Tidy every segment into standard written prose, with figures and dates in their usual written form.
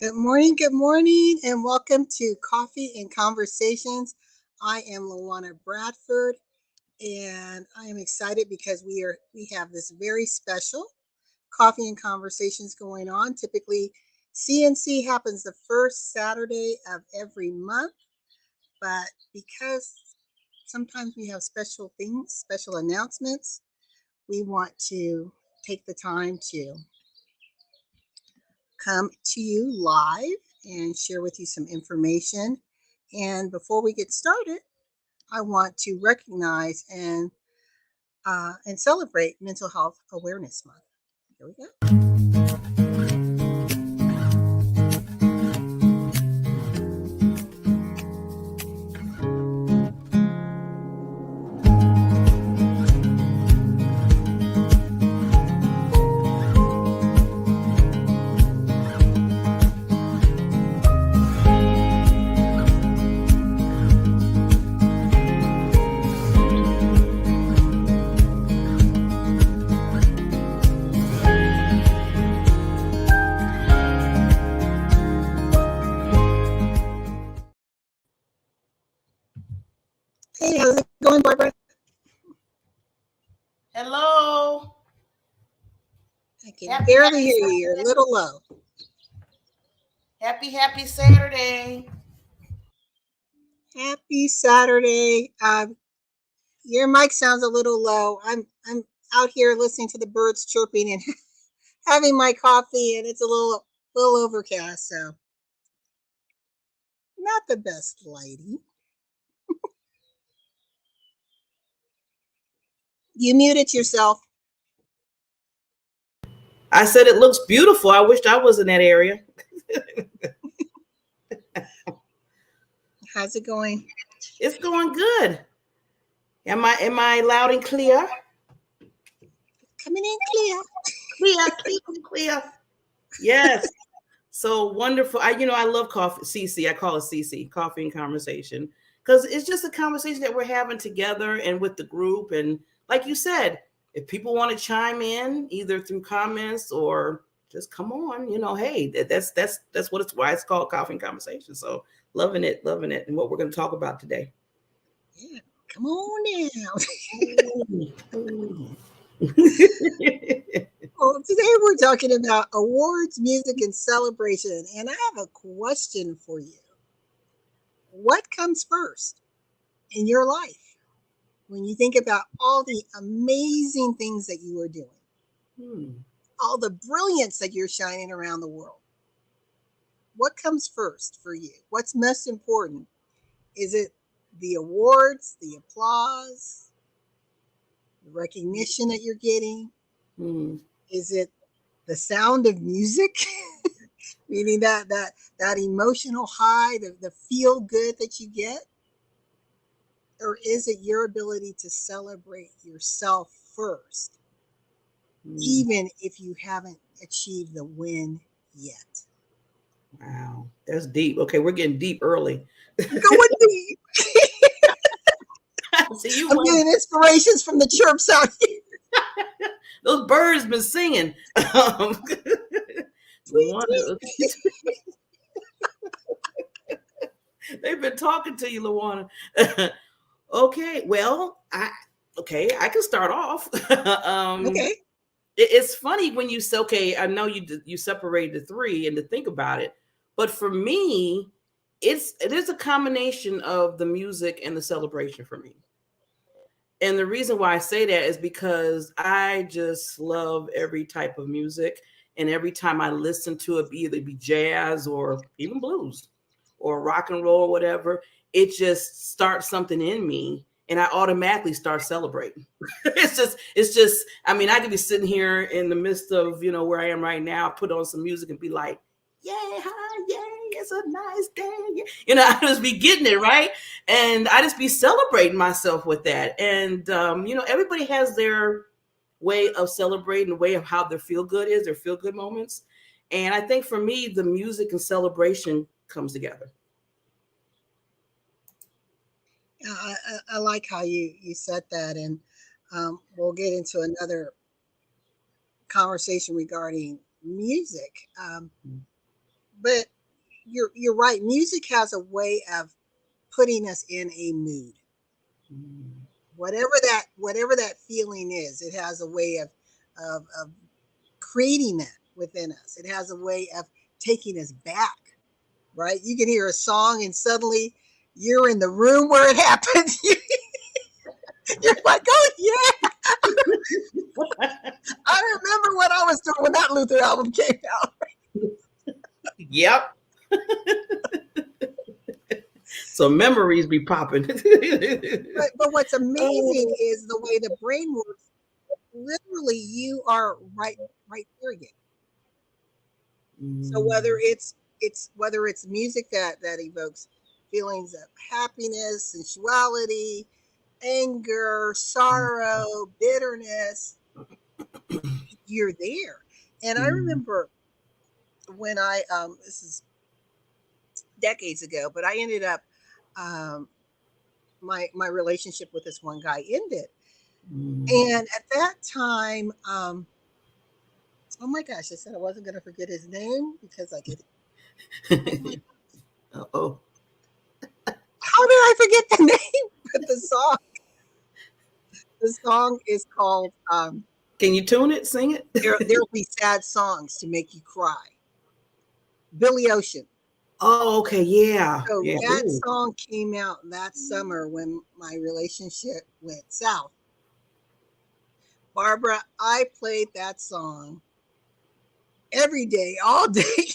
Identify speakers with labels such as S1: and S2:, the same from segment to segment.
S1: good morning, and welcome to Coffee and Conversations. I am LaWanna Bradford, and I am excited because we have this very special Coffee and Conversations going on. Typically, CNC happens the first Saturday of every month, but because sometimes we have special things, special announcements, we want to take the time to come to you live and share with you some information. And before we get started, I want to recognize and celebrate Mental Health Awareness Month. Here we go. Hey, how's it going, Barbara?
S2: Hello.
S1: I can barely hear you. You're a little low.
S2: Happy Saturday.
S1: Happy Saturday. Your mic sounds a little low. I'm out here listening to the birds chirping and having my coffee, and it's a little overcast, so not the best lighting. You muted yourself.
S2: I said it looks beautiful. I wished I was in that area.
S1: How's it going?
S2: It's going good. Am I loud and clear?
S1: Coming in clear.
S2: Clear. Yes. So wonderful. I love coffee. CC. I call it CC, Coffee and Conversation, because it's just a conversation that we're having together and with the group. And like you said, if people want to chime in either through comments or just come on, hey, that's why it's called Coffee and Conversation. So loving it, and what we're going to talk about today.
S1: Yeah, come on now. Well, today we're talking about awards, music, and celebration. And I have a question for you. What comes first in your life when you think about all the amazing things that you are doing? All the brilliance that you're shining around the world? What comes first for you? What's most important? Is it the awards, the applause, the recognition that you're getting? Is it the sound of music? Meaning that emotional high, the feel good that you get? Or is it your ability to celebrate yourself first, even if you haven't achieved the win yet?
S2: Wow, that's deep. Okay, we're getting deep early.
S1: Going deep. I'm getting inspirations from the chirps out here.
S2: Those birds been singing. They've been talking to you, LaWanna. Okay, well, I can start off.
S1: Okay.
S2: It's funny when you say, okay, I know you separated the three and to think about it, but for me, it is a combination of the music and the celebration for me. And the reason why I say that is because I just love every type of music. And every time I listen to it, either be jazz or even blues or rock and roll or whatever, it just starts something in me and I automatically start celebrating. it's just, I mean, I could be sitting here in the midst of, where I am right now, put on some music and be like, yay, hi, yay, it's a nice day. I just be getting it, right? And I just be celebrating myself with that. And, everybody has their way of celebrating, the way of how their feel good is, their feel good moments. And I think for me, the music and celebration comes together.
S1: I like how you said that, and we'll get into another conversation regarding music. But you're right. Music has a way of putting us in a mood.
S2: Mm.
S1: Whatever that feeling is, it has a way of creating that within us. It has a way of taking us back, right? You can hear a song and suddenly you're in the room where it happened. You're like, oh yeah, I remember what I was doing when that Luther album came out.
S2: Yep. So memories be popping.
S1: But what's amazing
S2: Oh.
S1: is the way the brain works. Literally, you are right there again. So whether
S2: Mm.
S1: it's music that evokes feelings of happiness, sensuality, anger, sorrow, bitterness, you're there. And I
S2: Mm.
S1: remember when I this is decades ago, but I ended up um my relationship with this one guy ended.
S2: Mm.
S1: And at that time, oh my gosh, I said I wasn't going to forget his name because I get, oh my,
S2: Oh.
S1: how did I forget the name? But the song is called
S2: Can you tune it? Sing
S1: There'll
S2: it?
S1: Be Sad Songs to Make You Cry. Billy Ocean.
S2: Oh, okay. Yeah.
S1: So
S2: Yeah.
S1: that
S2: Ooh.
S1: song came out that summer when my relationship went south. Barbara, I played that song every day, all day.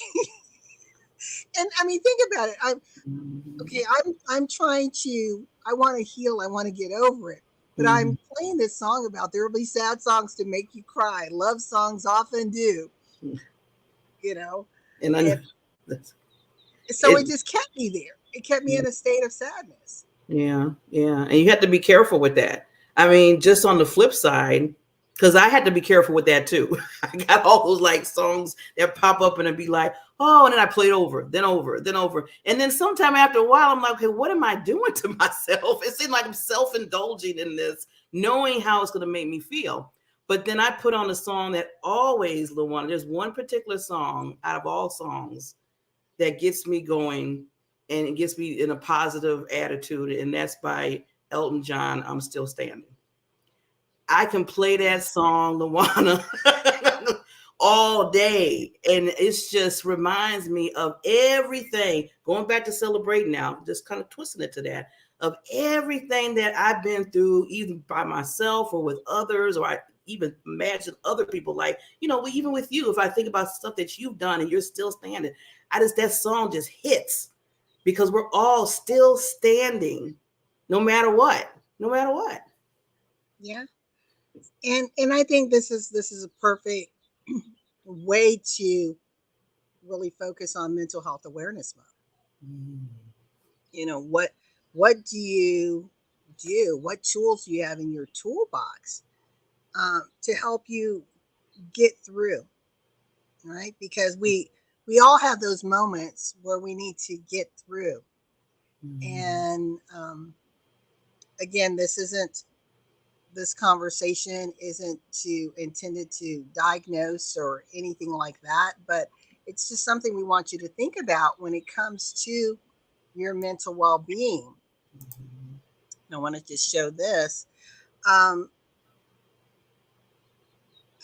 S1: And I mean, think about it. I'm
S2: Mm.
S1: okay. I'm trying to. I want to heal. I want to get over it. But
S2: Mm.
S1: I'm playing this song about there will be sad songs to make you cry. Love songs often do, you know.
S2: And I know
S1: And
S2: that's
S1: so it
S2: it.
S1: just kept me there. It kept me in a state of sadness.
S2: Yeah, yeah. And you have to be careful with that. I mean, just on the flip side, because I had to be careful with that too. I got all those like songs that pop up and it'd be like, oh, and then I play it over, then over, then over. And then sometime after a while, I'm like, okay, what am I doing to myself? It seems like I'm self-indulging in this, knowing how it's gonna make me feel. But then I put on a song that always, LaWanna, there's one particular song out of all songs that gets me going and it gets me in a positive attitude, and that's by Elton John. I'm Still Standing. I can play that song, Lawana, all day, and it just reminds me of everything. Going back to celebrating now, just kind of twisting it to that of everything that I've been through, either by myself or with others, or I even imagine other people. Like even with you, if I think about stuff that you've done and you're still standing, that song just hits because we're all still standing, no matter what, no matter what.
S1: Yeah, and I think this is a perfect way to really focus on mental health awareness month.
S2: Mm.
S1: What do you do? What tools do you have in your toolbox to help you get through, right? Because we all have those moments where we need to get through.
S2: Mm.
S1: And again, this conversation isn't to intended to diagnose or anything like that, but it's just something we want you to think about when it comes to your mental well-being.
S2: Mhm.
S1: I want to just show this. Um,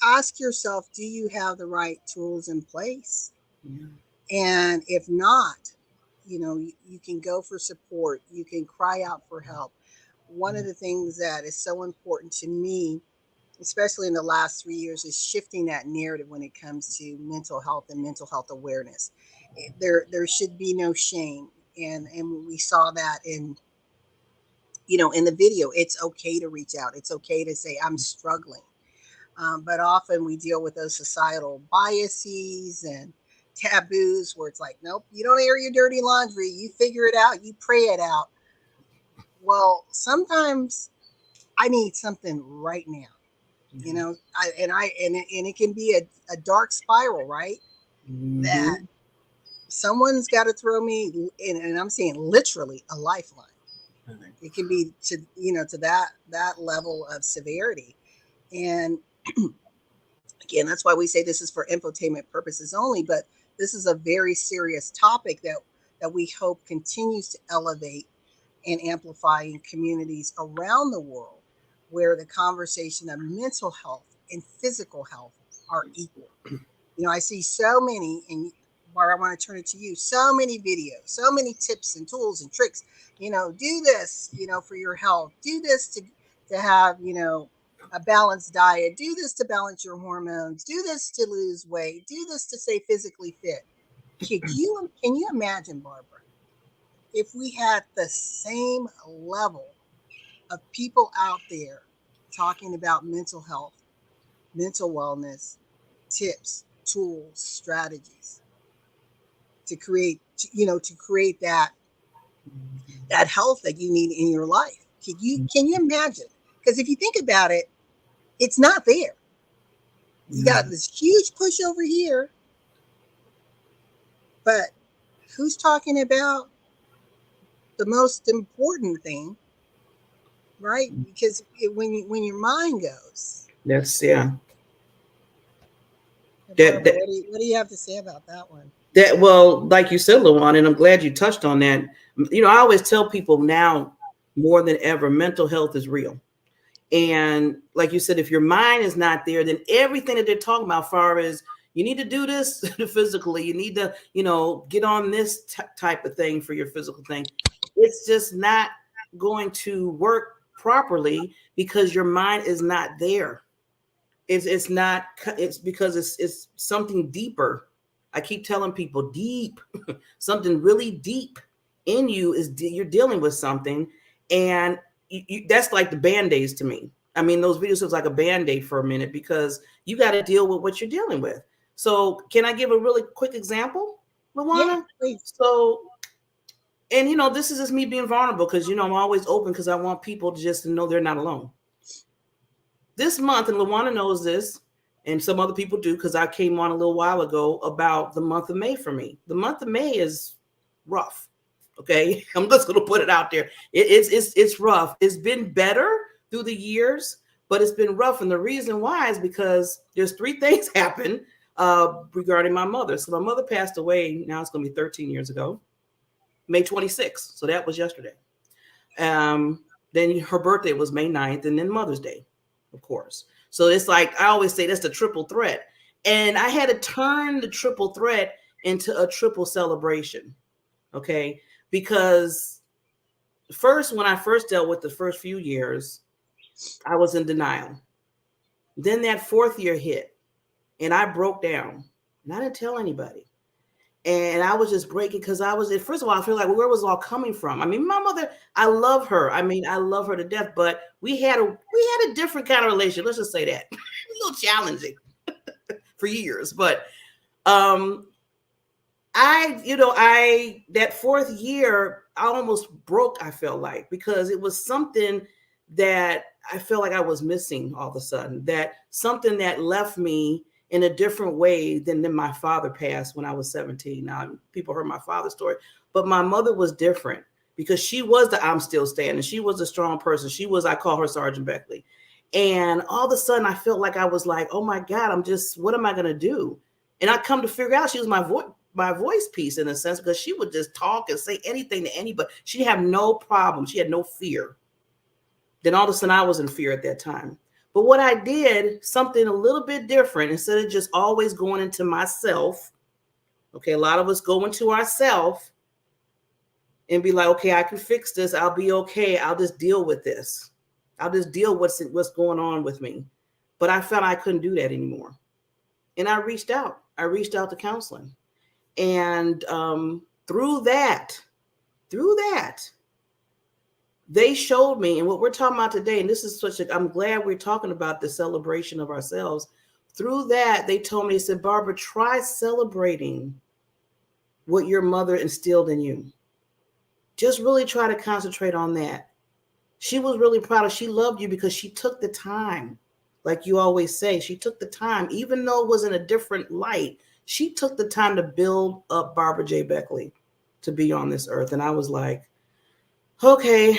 S1: Ask yourself, do you have the right tools in place?
S2: Yeah.
S1: And if not, you can go for support. You can cry out for help. One of the things that is so important to me, especially in the last 3 years, is shifting that narrative when it comes to mental health and mental health awareness. There should be no shame, and we saw that in the video. It's okay to reach out. It's okay to say I'm struggling. But often we deal with those societal biases and taboos where it's like, nope, you don't air your dirty laundry. You figure it out. You pray it out. Well, sometimes I need something right now. And it can be a dark spiral, right? That
S2: Mm-hmm.
S1: someone's got to throw me, and I'm saying literally a lifeline. It can be to that level of severity, and Again, that's why we say this is for infotainment purposes only, but this is a very serious topic that we hope continues to elevate and amplify in communities around the world where the conversation of mental health and physical health are equal. I see so many, and Bar, I want to turn it to you. So many videos, so many tips and tools and tricks. Do this, for your health. Do this to have, a balanced diet. Do this to balance your hormones. Do this to lose weight. Do this to stay physically fit. Can you imagine, Barbara, if we had the same level of people out there talking about mental health, mental wellness, tips, tools, strategies to create, to create that health that you need in your life. Can you imagine? Because if you think about it, it's not there. You got this huge push over here, but who's talking about the most important thing, right? Because when your mind goes,
S2: That's yeah.
S1: Barbara, what do you have to say about that one?
S2: That well, like you said, LaWanna, and I'm glad you touched on that. I always tell people now more than ever, mental health is real. And like you said, if your mind is not there, then everything that they're talking about, far as you need to do this physically, you need to, get on this type of thing for your physical thing. It's just not going to work properly because your mind is not there. It's not. It's because it's something deeper. I keep telling people, deep, something really deep in you you're dealing with something, and that's like the Band-Aids to me. I mean, those videos was like a Band-Aid for a minute because you got to deal with what you're dealing with. So can I give a really quick example, LaWanna?
S1: Yeah, please.
S2: So, and this is just me being vulnerable because I'm always open because I want people to know they're not alone. This month, and LaWanna knows this, and some other people do because I came on a little while ago about the month of May for me. The month of May is rough. Okay, I'm just going to put it out there. It's rough. It's been better through the years, but it's been rough. And the reason why is because there's 3 things happen regarding my mother. So my mother passed away. Now it's going to be 13 years ago, May 26th. So that was yesterday. Then her birthday was May 9th, and then Mother's Day, of course. So it's like I always say, that's the triple threat. And I had to turn the triple threat into a triple celebration. Okay. Because first, when I first dealt with the first few years, I was in denial. Then that 4th year hit and I broke down and I didn't tell anybody. And I was just breaking because first of all, I feel like where was it all coming from? I mean, my mother, I love her. I mean, I love her to death, but we had a different kind of relationship. Let's just say that. A little challenging for years. But that 4th year, I almost broke, I felt like, because it was something that I felt like I was missing all of a sudden, that something that left me in a different way than my father passed when I was 17. Now, people heard my father's story, but my mother was different because she was the I'm still standing. She was a strong person. I call her Sergeant Beckley. And all of a sudden I felt like I was like, oh my God, what am I going to do? And I come to figure out she was my voice piece in a sense, because she would just talk and say anything to anybody. She had no problem. She had no fear. Then all of a sudden I was in fear at that time. But what I did, something a little bit different, instead of just always going into myself. Okay, a lot of us go into ourself and be like, okay, I can fix this. I'll be okay. I'll just deal with this. I'll just deal with what's going on with me. But I felt I couldn't do that anymore. And I reached out. I reached out to counseling. And through that, they showed me, and what we're talking about today, and this is I'm glad we're talking about the celebration of ourselves. Through that, they told me, they said, Barbara, try celebrating what your mother instilled in you. Just really try to concentrate on that. She was really proud of, she loved you because she took the time. Like you always say, she took the time, even though it was in a different light, she took the time to build up Barbara J. Beckley to be on this earth. And I was like, okay.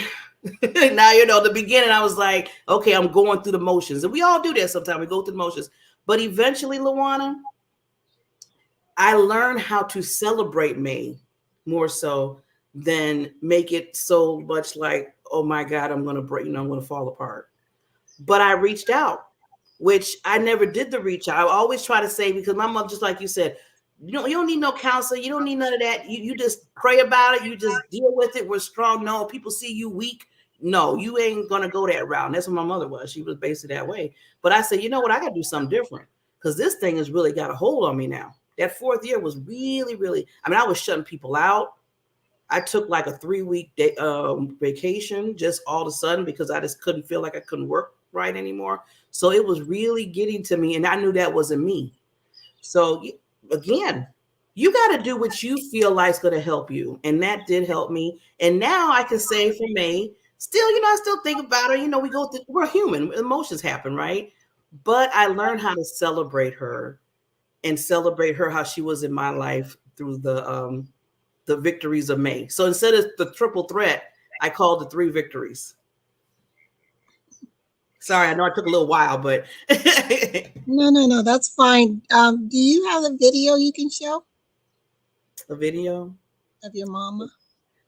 S2: Now, the beginning, I was like, okay, I'm going through the motions. And we all do that sometimes. We go through the motions. But eventually, LaWanna, I learned how to celebrate May more so than make it so much like, oh my God, I'm gonna break, I'm gonna fall apart. But I reached out, which I never did the reach out. I always try to say, because my mom, just like you said, you don't need no counselor, you don't need none of that. You just pray about it, you just deal with it. We're strong. No, people see you weak. No, you ain't gonna go that route. And that's what my mother was. She was basically that way. But I said, you know what, I gotta do something different. Because this thing has really got a hold on me now. That fourth year was really, really, I mean, I was shutting people out. I took like a 3 week vacation just all of a sudden because I just couldn't feel like I couldn't work right anymore. So it was really getting to me, and I knew that wasn't me. So again, you got to do what you feel like is going to help you, and that did help me. And now I can say for May, still, I still think about her. We go through. We're human. Emotions happen, right? But I learned how to celebrate her and celebrate her how she was in my life through the victories of May. So instead of the triple threat, I called the three victories. Sorry, I know it took a little while, but
S1: No, that's fine. Do you have a video you can show
S2: a video.
S1: of your mama?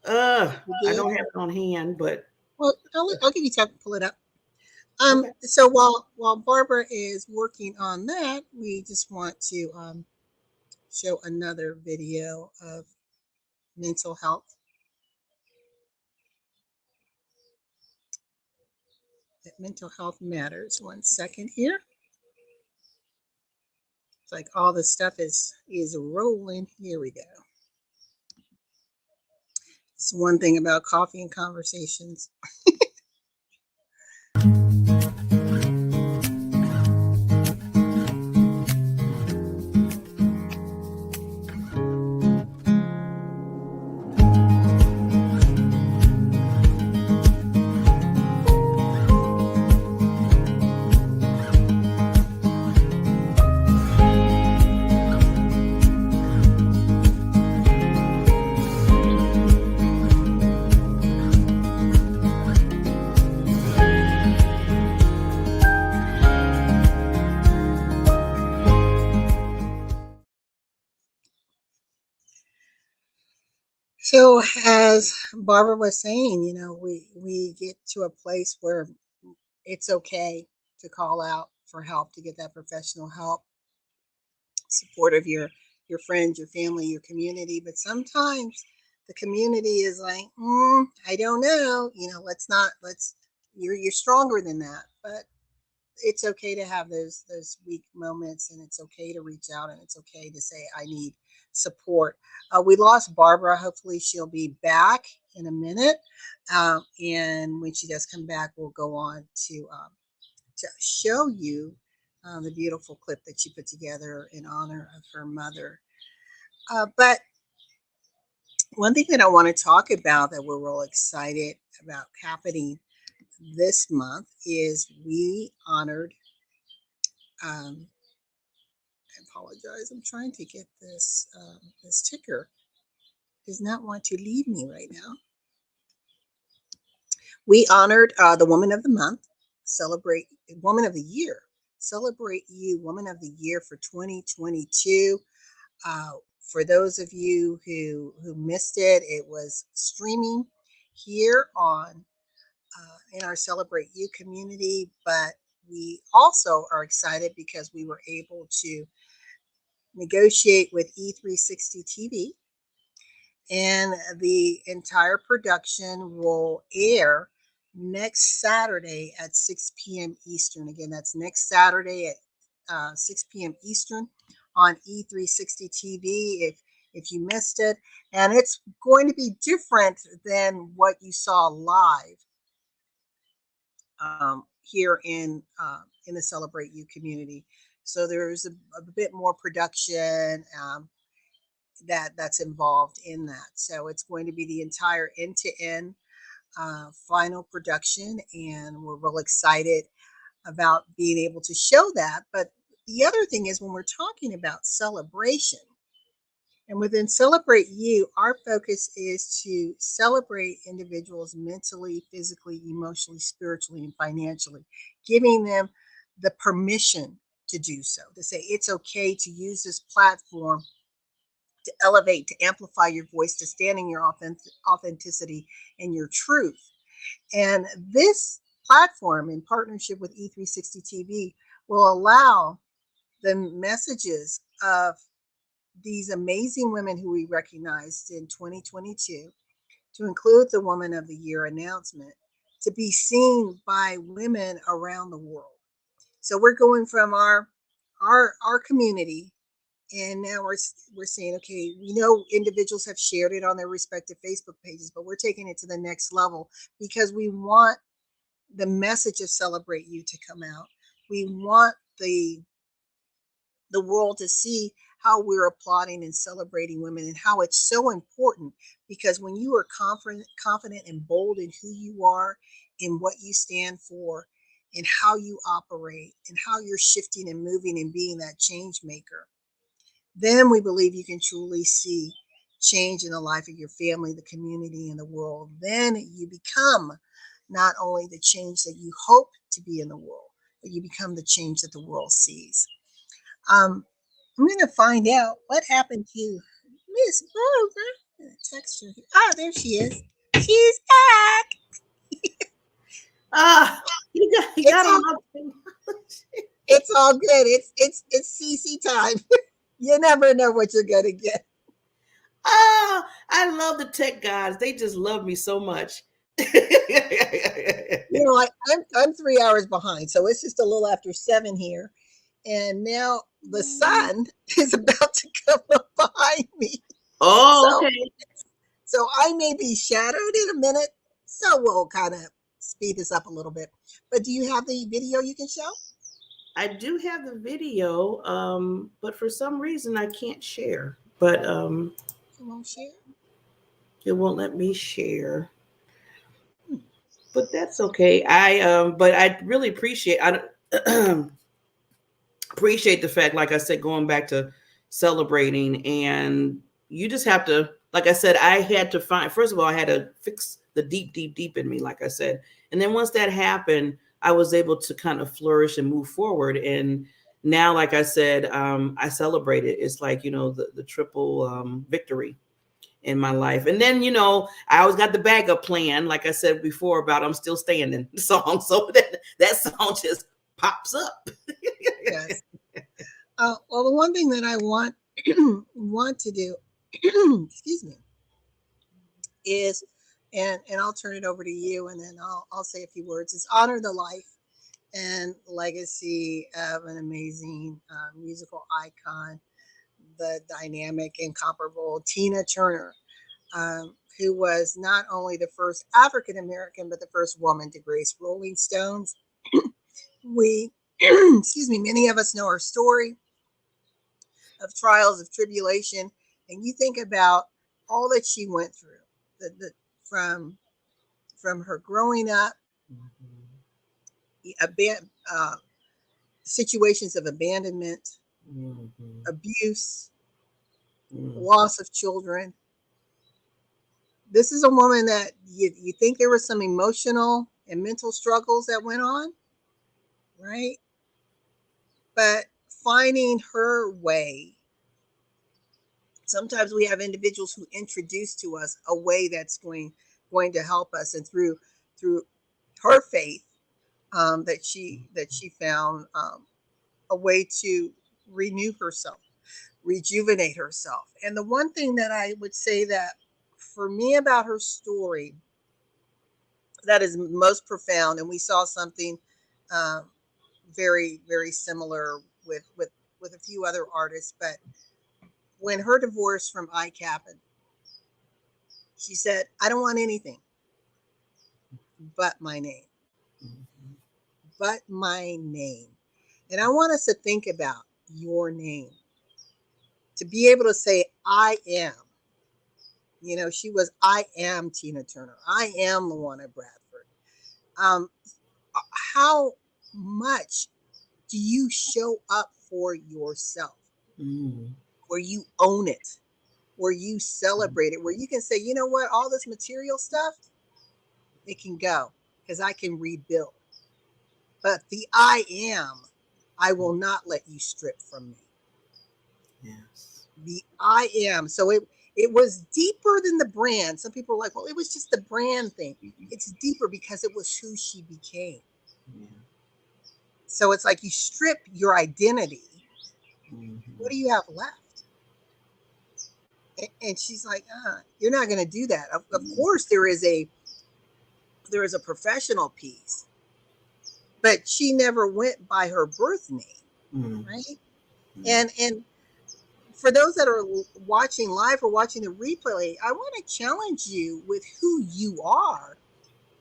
S2: Uh,
S1: You
S2: I
S1: do?
S2: don't have it on hand, but
S1: Well, I'll give you time to pull it up.
S2: okay.
S1: So while Barbara is working on that, we just want to show another video of mental health. That mental health matters. 1 second here. It's like all the stuff is rolling. Here we go. It's one thing about coffee and conversations. So as Barbara was saying, we get to a place where it's okay to call out for help, to get that professional help, support of your friends, your family, your community. But sometimes the community is like, I don't know, let's you're stronger than that. But it's okay to have those weak moments, and it's okay to reach out, and it's okay to say I need support. We lost Barbara. Hopefully she'll be back in a minute, and when she does come back, we'll go on to show you the beautiful clip that she put together in honor of her mother. But one thing that I want to talk about that we're real excited about happening this month is we honored. I apologize. I'm trying to get this ticker. Does not want to leave me right now. We honored the Woman of the Month, celebrate Woman of the Year, celebrate you, Woman of the Year for 2022. For those of you who missed it, it was streaming here on in our Celebrate You community, but we also are excited because we were able to negotiate with E360 TV, and the entire production will air next Saturday at 6 p.m. Eastern. Again, that's next Saturday at 6 p.m. Eastern on E360 TV. If you missed it, and it's going to be different than what you saw live here in the Celebrate You community. So there's a bit more production that's involved in that. So it's going to be the entire end-to-end final production, and we're real excited about being able to show that. But the other thing is when we're talking about celebration, and within Celebrate You, our focus is to celebrate individuals mentally, physically, emotionally, spiritually, and financially, giving them the permission to do so, to say it's okay to use this platform to elevate, to amplify your voice, to stand in your authenticity and your truth. And this platform, in partnership with E360 TV, will allow the messages of these amazing women who we recognized in 2022, to include the Woman of the Year announcement, to be seen by women around the world. So we're going from our community, and now we're saying, okay, we know individuals have shared it on their respective Facebook pages, but we're taking it to the next level because we want the message of Celebrate You to come out. We want the world to see how we're applauding and celebrating women, and how it's so important, because when you are confident and bold in who you are, in what you stand for, and how you operate, and how you're shifting and moving and being that change maker, then we believe you can truly see change in the life of your family, the community, and the world. Then you become not only the change that you hope to be in the world, but you become the change that the world sees. Um, I'm going to find out what happened to Miss Rover. Text her. Ah, there she is. She's back.
S2: Ah, you
S1: It's
S2: got
S1: all
S2: on my.
S1: it's all good. It's CC time. You never know what you're gonna get.
S2: Ah, I love the tech guys. They just love me so much.
S1: I'm 3 hours behind, so it's just a little after 7 here, and now the sun is about to come up behind me.
S2: Oh,
S1: So
S2: okay.
S1: so I may be shadowed in a minute, so we'll kind of speed this up a little bit. But do you have the video you can show?
S2: I do have the video, but for some reason I can't share. But
S1: You won't share?
S2: it won't let me share.
S1: Hmm.
S2: But that's okay. But I really appreciate. I appreciate the fact, like I said, going back to celebrating, and you just have to, like I said, I had to find, first of all, I had to fix the deep in me, like I said. And then once that happened, I was able to kind of flourish and move forward. And now, like I said, I celebrate it. It's like, the triple victory in my life. And then, I always got the backup plan, like I said before, about I'm Still Standing song. So that song just pops up.
S1: Yes. Well, the one thing that I want to do, excuse me, is, and I'll turn it over to you, and then I'll say a few words. Is honor the life and legacy of an amazing musical icon, the dynamic, incomparable Tina Turner, who was not only the first African American, but the first woman to grace Rolling Stones. We, excuse me, many of us know her story of trials, of tribulation, and you think about all that she went through, the from from her growing up, uh, situations of abandonment,
S2: Mhm.
S1: abuse,
S2: Mhm.
S1: loss of children. This is a woman that you think there were some emotional and mental struggles that went on, right? But finding her way. Sometimes we have individuals who introduce to us a way that's going to help us, and through her faith, that she found a way to renew herself, rejuvenate herself. And the one thing that I would say that for me about her story that is most profound, and we saw something um, very very similar with a few other artists, but when her divorce from Ike happened, she said, "I don't want anything but my name, but my name." And I want us to think about your name, to be able to say, "I am." She was, "I am Tina Turner. I am LaWanna Bradford." Um, how much do you show up for yourself,
S2: Mhm.
S1: where you own it, where you celebrate it, where you can say, you know what, all this material stuff, it can go because I can rebuild. But the "I am," I will not let you strip from me.
S2: Yes.
S1: The I am. So it was deeper than the brand. Some people are like, well, it was just the brand thing. It's deeper because it was who she became.
S2: Yeah.
S1: So it's like you strip your identity. What do
S2: Mm-hmm.
S1: you have left? And she's like, you're not going to do that. Of course, there is a professional piece, but she never went by her birth name,
S2: Mm-hmm.
S1: right?
S2: Yeah.
S1: And for those that are watching live or watching the replay, I want to challenge you with who you are.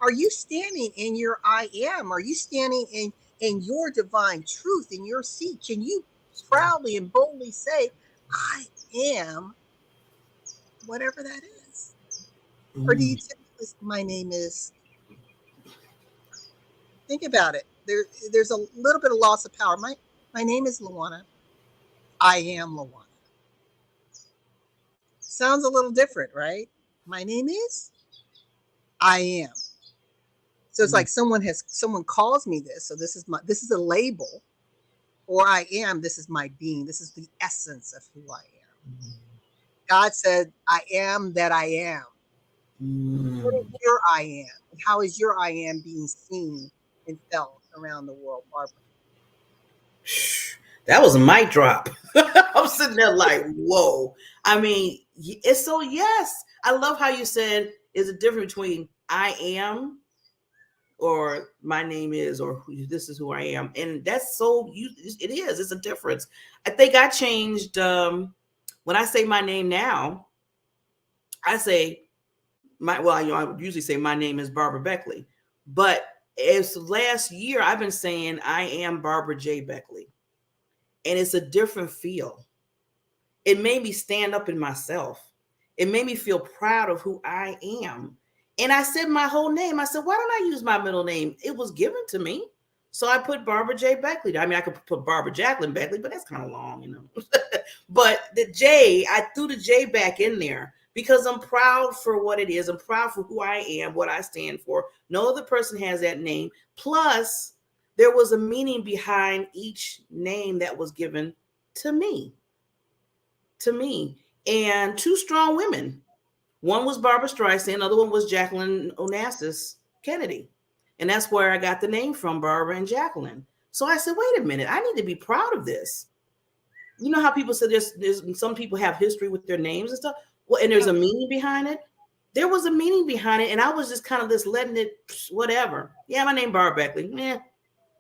S1: Are you standing in your I am? Are you standing in your divine truth, in your seat? Can you proudly and boldly say, I am whatever that is? Or do you
S2: Mm.
S1: say, my name is, think about it. There's a little bit of loss of power. My name is LaWanna. I am LaWanna. Sounds a little different, right? My name is I am. So it's
S2: Mm.
S1: like someone calls me this. So this is a label, or I am, this is my being. This is the essence of who I am. God said, I am that I am. What is
S2: Mm.
S1: your I am? And how is your I am being seen and felt around the world, Barbara?
S2: That was a mic drop. I'm sitting there like, whoa. I mean, it's so, yes. I love how you said is a difference between I am or my name is or this is who I am. And that's so, it is. It's a difference. I think I changed, when I say my name now, I say, I would usually say my name is Barbara Beckley. But as last year, I've been saying I am Barbara J. Beckley. And it's a different feel. It made me stand up in myself. It made me feel proud of who I am. And I said my whole name. I said, why don't I use my middle name? It was given to me. So I put Barbara J. Beckley. I mean, I could put Barbara Jacqueline Beckley, but that's kind of long. But the J, I threw the J back in there because I'm proud for what it is. I'm proud for who I am, what I stand for. No other person has that name. Plus, there was a meaning behind each name that was given to me. To me. And two strong women. One was Barbara Streisand, the other one was Jacqueline Onassis Kennedy. And that's where I got the name from, Barbara and Jacqueline. So I said, wait a minute, I need to be proud of this. You know how people say there's some people have history with their names and stuff? Well, and there's a meaning behind it. There was a meaning behind it, and I was just kind of just letting it, whatever. Yeah, my name Barbara Beckley.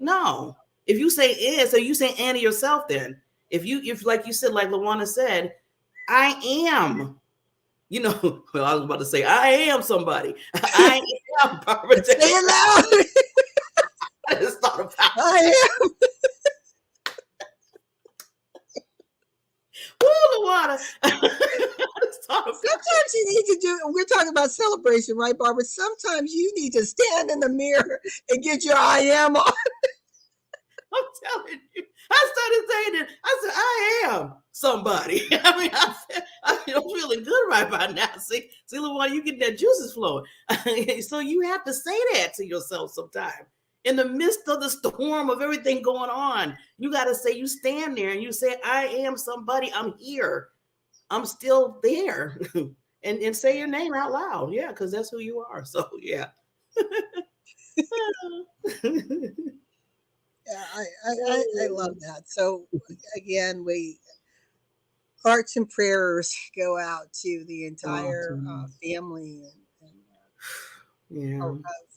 S2: No. If you say is, so you say and to yourself then. If like you said, like LaWanna said, I am, well, I was about to say, I am somebody. I am Barbara
S1: Say it loud.
S2: I just thought about
S1: I am.
S2: LaWanna.
S1: Sometimes you need to do, we're talking about celebration, right, Barbara? Sometimes you need to stand in the mirror and get your I am on.
S2: I'm telling you. I started saying it. I said, I am somebody. I mean, I feel feeling good right by now. See, LaWanna, you get that juices flowing. So you have to say that to yourself sometime. In the midst of the storm of everything going on, you got to say, you stand there and you say, I am somebody. I'm here. I'm still there. and say your name out loud. Yeah, because that's who you are. So, yeah.
S1: Yeah, I love that. So again, we hearts and prayers go out to the entire family
S2: Yeah.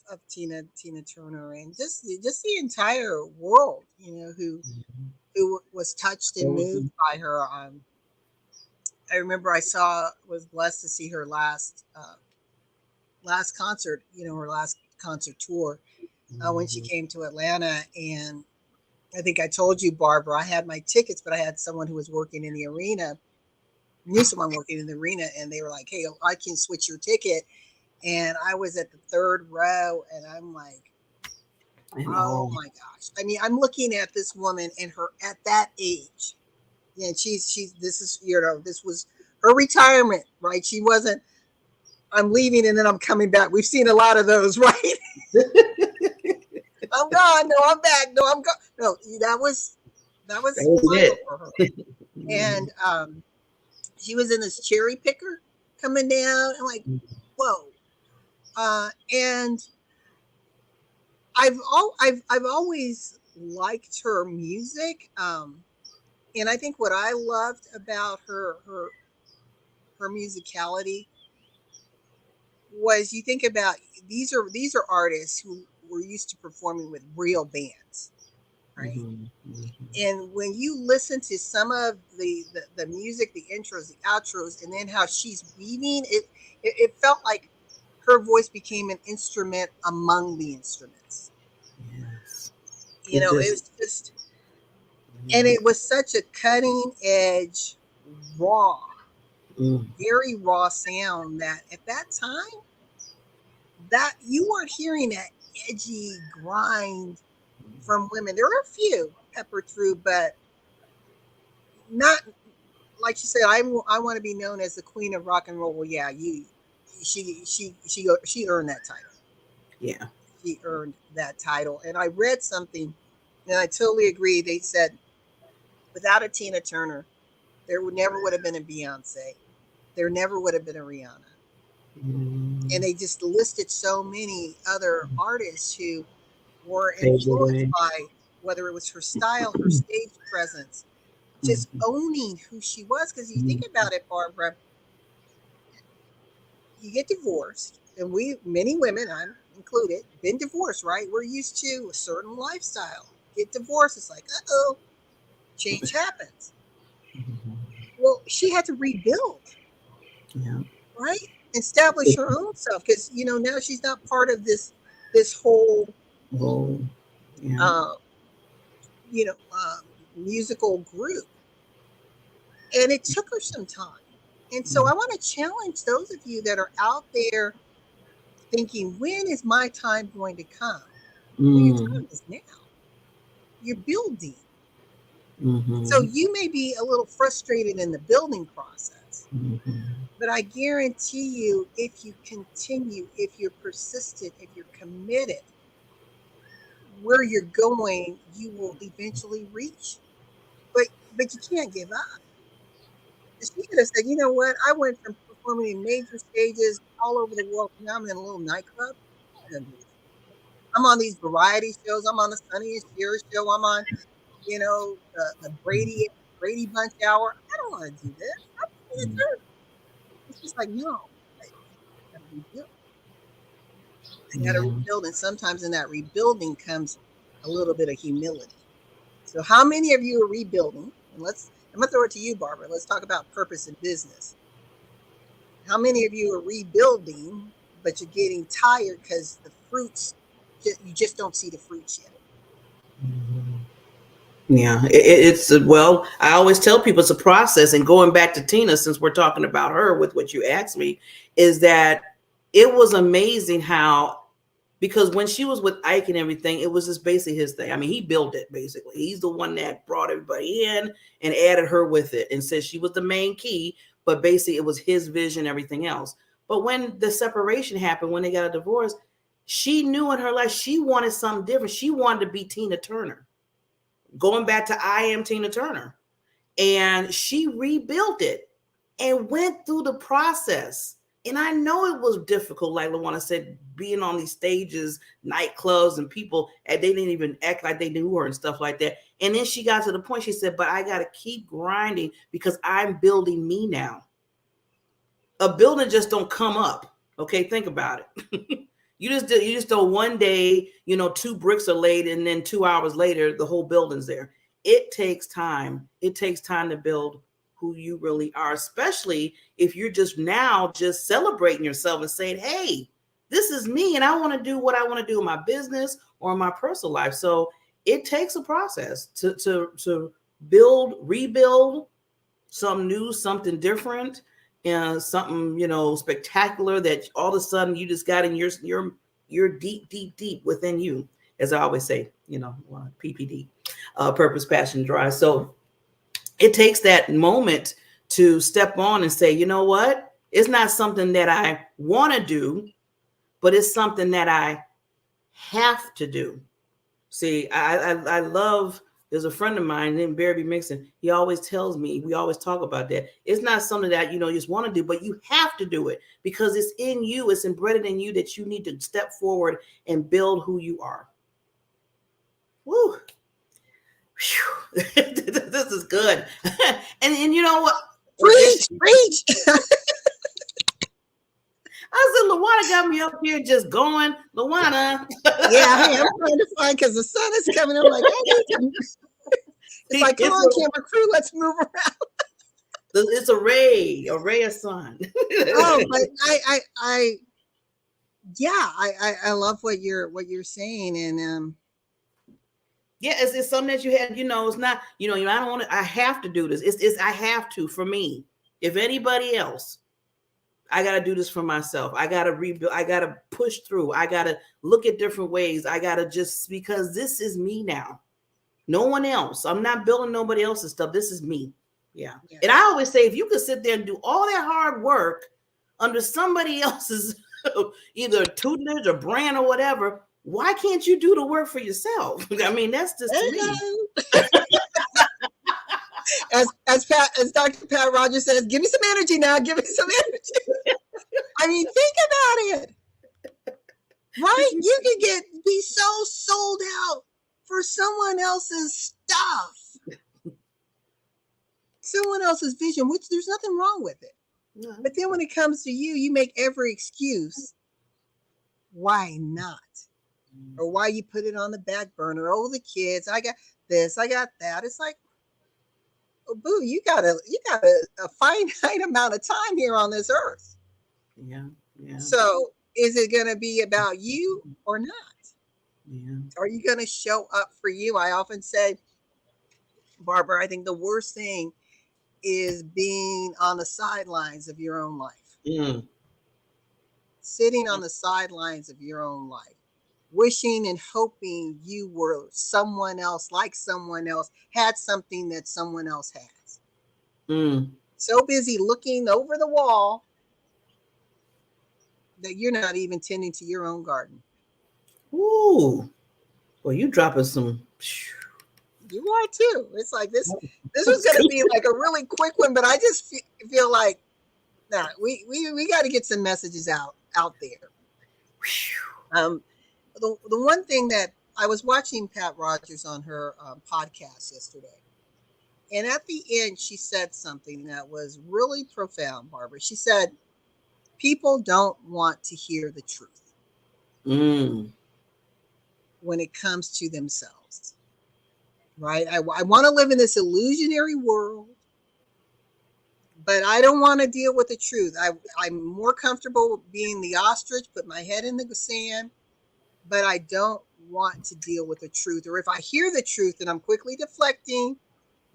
S1: of Tina Turner and just the entire world, who was touched and moved by her. I remember was blessed to see her last concert, her last concert tour when she came to Atlanta. And I think I told you, Barbara, I had my tickets, but I had someone who was working in the arena, knew someone working in the arena, and they were like, hey, I can switch your ticket. And I was at the third row, and I'm like, oh my gosh. I mean, I'm looking at this woman and her at that age. Yeah, this is, this was her retirement, right? She wasn't, I'm leaving and then I'm coming back. We've seen a lot of those, right? I'm gone. No, I'm back. No, I'm gone. No, that was That was
S2: That was
S1: vital
S2: it.
S1: for her. And she was in this cherry picker coming down. I'm like, whoa. And I've always liked her music. And I think what I loved about her musicality was, you think about, these are artists who were used to performing with real bands, right? And when you listen to some of the music, the intros, the outros, and then how she's weaving it, it felt like her voice became an instrument among the instruments.
S2: Yes.
S1: You
S2: It
S1: know, it
S2: just.
S1: was just, and it was such a cutting edge, raw,
S2: Mm,
S1: very raw sound that at that time, that you weren't hearing that edgy grind from women. There were a few peppered through, but not, like you said. I want to be known as the queen of rock and roll. Well, yeah, she earned that title.
S2: yeah.
S1: She earned that title. And I read something, and I totally agree. They said without a Tina Turner, there would have been a Beyonce. There never would have been a Rihanna. And
S2: Mm,
S1: they just listed so many other artists who were
S2: paved the
S1: influenced
S2: way.
S1: by, whether it was her style, her stage presence, just
S2: Mhm.
S1: owning who she was. Because you think
S2: Mhm.
S1: about it, Barbara, you get divorced, and many women, I'm included, been divorced, right? We're used to a certain lifestyle. Get divorced, it's like, uh-oh, change happens. Well, she had to rebuild,
S2: Yeah.
S1: right? Establish her own self, because now she's not part of this whole
S2: Oh, yeah.
S1: uh, you know um, musical group, and it took her some time. And so
S2: Yeah.
S1: I want to challenge those of you that are out there thinking, when is my time going to come? Well, your
S2: Mm,
S1: time is now. You're building. So
S2: mm-hmm.
S1: you may be a little frustrated in the building process,
S2: Mm-hmm.
S1: but I guarantee you, if you continue, if you're persistent, if you're committed, where you're going, you will eventually reach. But you can't give up. She could have said, you know what? I went from performing in major stages all over the world. Now I'm in a little nightclub. I don't do this. I'm on these variety shows. I'm on the Sonny and Cher show. I'm on, the Brady Bunch Hour. I don't want to do this. I'm in the church. It's just like, no, I got to rebuild. I got to
S2: Yeah.
S1: rebuild. And sometimes in that rebuilding comes a little bit of humility. So, how many of you are rebuilding? And I'm going to throw it to you, Barbara. Let's talk about purpose in business. How many of you are rebuilding, but you're getting tired because the fruits, you just don't see the fruits yet?
S2: Mhm. Yeah, it's well, I always tell people it's a process. And going back to Tina, since we're talking about her with what you asked me, is that it was amazing how, because when she was with Ike and everything, it was just basically his thing. I mean, he built it basically. He's the one that brought everybody in and added her with it and said she was the main key, but basically it was his vision, everything else. But when the separation happened, when they got a divorce, she knew in her life she wanted something different. She wanted to be Tina Turner, going back to I Am Tina Turner. And she rebuilt it and went through the process. And I know it was difficult, like LaWanna said, being on these stages, nightclubs, and people, and they didn't even act like they knew her and stuff like that. And then she got to the point, she said, but I got to keep grinding because I'm building me now. A building just don't come up. Okay, think about it. You just don't one day, two bricks are laid and then 2 hours later the whole building's there. It takes time. It takes time to build who you really are, especially if you're just now just celebrating yourself and saying, hey, this is me and I want to do what I want to do in my business or in my personal life. So it takes a process to build, rebuild something new, something different, and something spectacular that all of a sudden you just got in your deep, deep, deep within you. As I always say, PPD, purpose, passion, drive. So it takes that moment to step on and say, you know what? It's not something that I want to do, but it's something that I have to do. See, I love There's a friend of mine named Barry Mixon. He always tells me, we always talk about that. It's not something that, you just want to do, but you have to do it because it's in you. It's embedded in you that you need to step forward and build who you are. Woo. This is good. and you know what?
S1: Preach.
S2: I said, LaWanna got me up here just going. LaWanna.
S1: Yeah, hey, I'm trying to find because the sun is coming. I'm like, I need to. It's like, come on, camera crew, let's move around.
S2: It's a ray of sun.
S1: Oh, but I love what you're saying, and
S2: yeah, it's something that you had. It's not. I don't want to. I have to do this. It's I have to for me. If anybody else, I got to do this for myself. I got to rebuild. I got to push through. I got to look at different ways. I got to just, because this is me now. No one else. I'm not building nobody else's stuff. This is me. Yeah. And I always say, if you could sit there and do all that hard work under somebody else's either tutelage or brand or whatever, why can't you do the work for yourself? I mean, that's just me.
S1: As Dr. Pat Rogers says, give me some energy now. Give me some energy. I mean, think about it. Right? You can be so sold out for someone else's stuff. Someone else's vision, which there's nothing wrong with it. No. But then when it comes to you, you make every excuse. Why not? Or why you put it on the back burner. Oh, the kids, I got this, I got that. It's like, oh, boo, you got a finite amount of time here on this earth.
S2: Yeah.
S1: So is it going to be about you or not?
S2: Yeah.
S1: Are you going to show up for you? I often say, Barbara, I think the worst thing is being on the sidelines of your own life.
S2: Mm.
S1: Sitting on the sidelines of your own life. Wishing and hoping you were someone else, like someone else, had something that someone else has.
S2: Mm.
S1: So busy looking over the wall that you're not even tending to your own garden.
S2: Ooh. Well, you dropping some.
S1: You are too. It's like this was going to be like a really quick one, but I just feel like, nah, we got to get some messages out there. The one thing that I was watching Pat Rogers on her podcast yesterday, and at the end she said something that was really profound, Barbara. She said, people don't want to hear the truth when it comes to themselves, right? I want to live in this illusionary world, but I don't want to deal with the truth. I'm more comfortable being the ostrich, put my head in the sand, but I don't want to deal with the truth. Or if I hear the truth, then I'm quickly deflecting,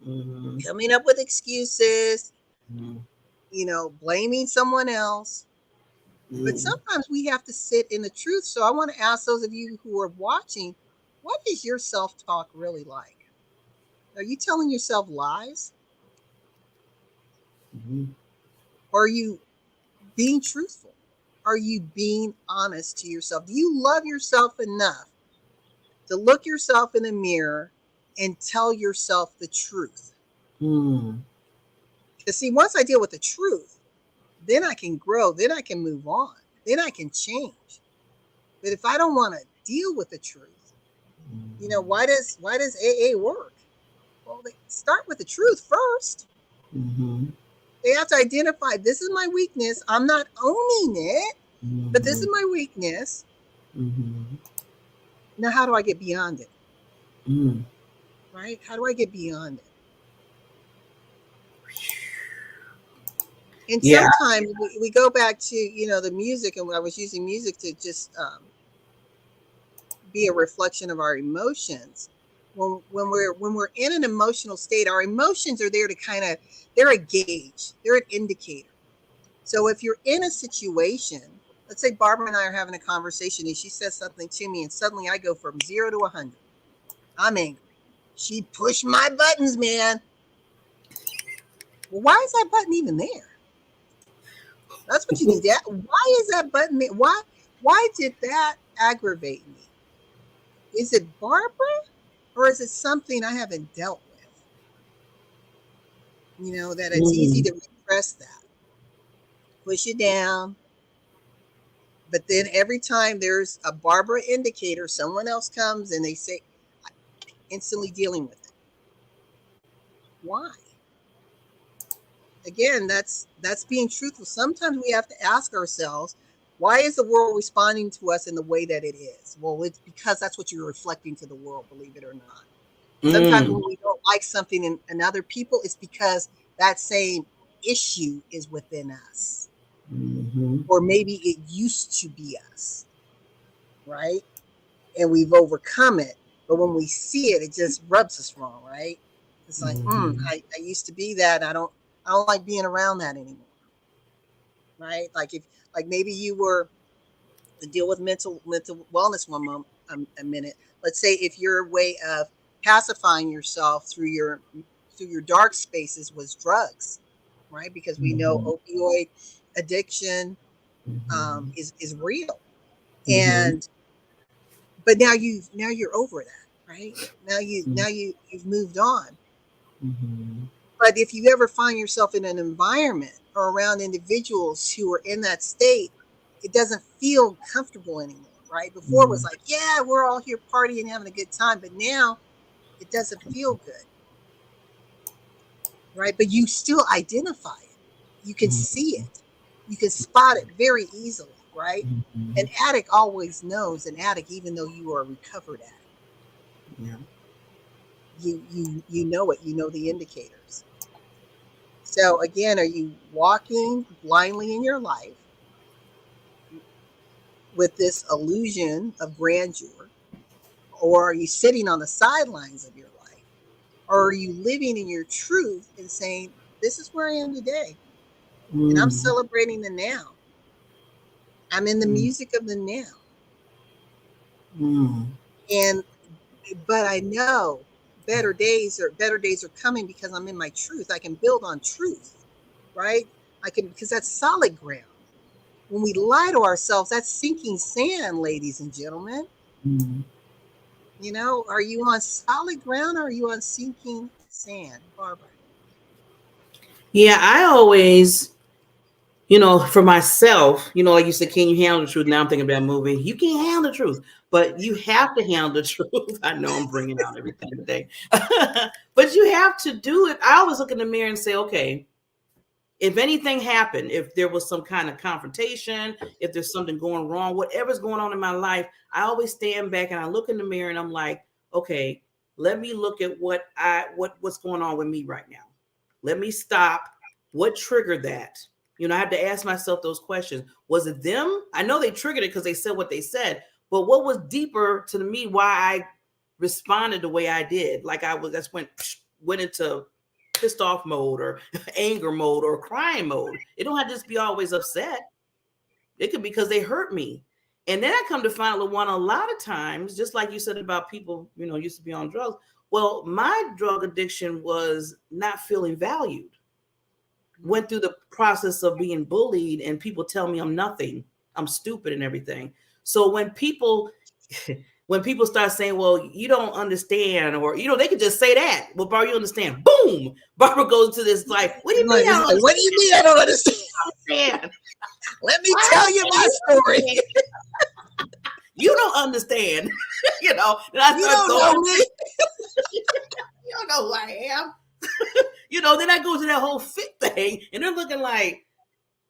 S1: coming up with excuses, blaming someone else. But sometimes we have to sit in the truth. So I want to ask those of you who are watching, what is your self-talk really like? Are you telling yourself lies? Or are you being truthful? Are you being honest to yourself? Do you love yourself enough to look yourself in the mirror and tell yourself the truth? Because see, once I deal with the truth, then I can grow, then I can move on, then I can change. But if I don't want to deal with the truth, why does AA work? Well, they start with the truth first. They have to identify, this is my weakness. I'm not owning it, but this is my weakness. Now, how do I get beyond it? Right? How do I get beyond it? And sometimes we go back to, the music, and I was using music to just be a reflection of our emotions. When we're in an emotional state, our emotions are there to they're a gauge, they're an indicator. So if you're in a situation, let's say Barbara and I are having a conversation and she says something to me and suddenly I go from 0 to 100. I'm angry. She pushed my buttons, man. Well, why is that button even there? That's what you need. Why is that button there? Why did that aggravate me? Is it Barbara? or is it something I haven't dealt with? That it's easy
S2: Mm.
S1: to repress that, push it down. But then every time there's a Barbara indicator, someone else comes and they say, instantly dealing with it. Why? Again, that's being truthful. Sometimes we have to ask ourselves, why is the world responding to us in the way that it is? Well, it's because that's what you're reflecting to the world, believe it or not. Sometimes
S2: Mm.
S1: when we don't like something in other people, it's because that same issue is within us.
S2: Mm-hmm.
S1: Or maybe it used to be us, right? And we've overcome it. But when we see it, it just rubs us wrong, right? It's like,
S2: Mm-hmm.
S1: I used to be that. I don't like being around that anymore, right? Like if like maybe you were to deal with mental wellness a minute. Let's say if your way of pacifying yourself through your dark spaces was drugs, right? Because we know
S2: Mm-hmm.
S1: opioid addiction
S2: Mm-hmm.
S1: is real,
S2: Mm-hmm.
S1: and but now you're over that, right? Now you've moved on.
S2: Mm-hmm.
S1: But if you ever find yourself in an environment or around individuals who are in that state, it doesn't feel comfortable anymore, right? Before it was
S2: Mm-hmm.
S1: like, yeah, we're all here partying, having a good time, but now it doesn't feel good, right? But you still identify it. You can see it. You can spot it very easily, right? An
S2: Mm-hmm.
S1: addict always knows an addict, even though you are a recovered addict.
S2: Yeah.
S1: You know it. You know the indicators. So again, are you walking blindly in your life with this illusion of grandeur, or are you sitting on the sidelines of your life, or are you living in your truth and saying, this is where I am today, and I'm
S2: Mm-hmm.
S1: celebrating the now. I'm in the music of the now.
S2: Mm-hmm.
S1: And but I know better days are coming because I'm in my truth. I can build on truth, right? I can, because that's solid ground. When we lie to ourselves, that's sinking sand, ladies and gentlemen.
S2: Mm-hmm.
S1: Are you on solid ground or are you on sinking sand, Barbara?
S2: Yeah, I always, for myself, like you said, can you handle the truth? Now I'm thinking about a movie. You can't handle the truth, but you have to handle the truth. I know I'm bringing out everything today, but you have to do it. I always look in the mirror and say, okay, if anything happened, if there was some kind of confrontation, if there's something going wrong, whatever's going on in my life, I always stand back and I look in the mirror and I'm like, okay, let me look at what's going on with me right now. Let me stop. What triggered that? I have to ask myself those questions. Was it them? I know they triggered it because they said what they said, but what was deeper to me why I responded the way I did? Like I was, that's went into pissed off mode or anger mode or crying mode. It don't have to just be always upset. It could be because they hurt me. And then I come to find, LaWanna, a lot of times, just like you said about people, used to be on drugs. Well, my drug addiction was not feeling valued. Went through the process of being bullied and people tell me I'm nothing, I'm stupid and everything. So when people start saying, well, you don't understand, or they could just say that. Well, Barbara, you understand. Boom. Barbara goes to this like, what do you mean
S1: Right.
S2: I
S1: It's
S2: don't
S1: like, what do you mean I don't understand?
S2: understand?
S1: Let me
S2: I
S1: tell you
S2: understand.
S1: my
S2: You
S1: story.
S2: understand. You don't understand. And I
S1: You
S2: start
S1: don't
S2: going
S1: know
S2: into,
S1: me.
S2: you don't know who I am. Then I go to that whole fit thing and they're looking like,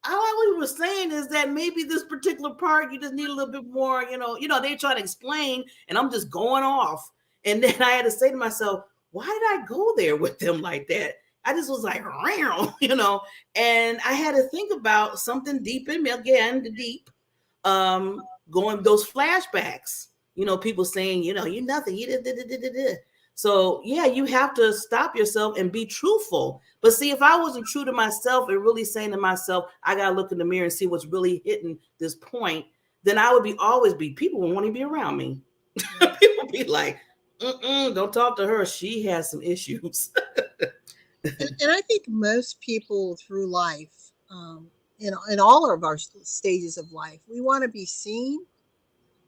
S2: all we were saying is that maybe this particular part you just need a little bit more, they try to explain and I'm just going off. And then I had to say to myself, why did I go there with them like that? I just was like, and I had to think about something deep in me, again, the deep, going those flashbacks, people saying, you're nothing, you did. So yeah, you have to stop yourself and be truthful. But see, if I wasn't true to myself and really saying to myself, I gotta look in the mirror and see what's really hitting this point, then I would always be, people would want to be around me.
S1: Right.
S2: People be like, don't talk to her. She has some issues.
S1: And I think most people through life, in all of our stages of life, we want to be seen,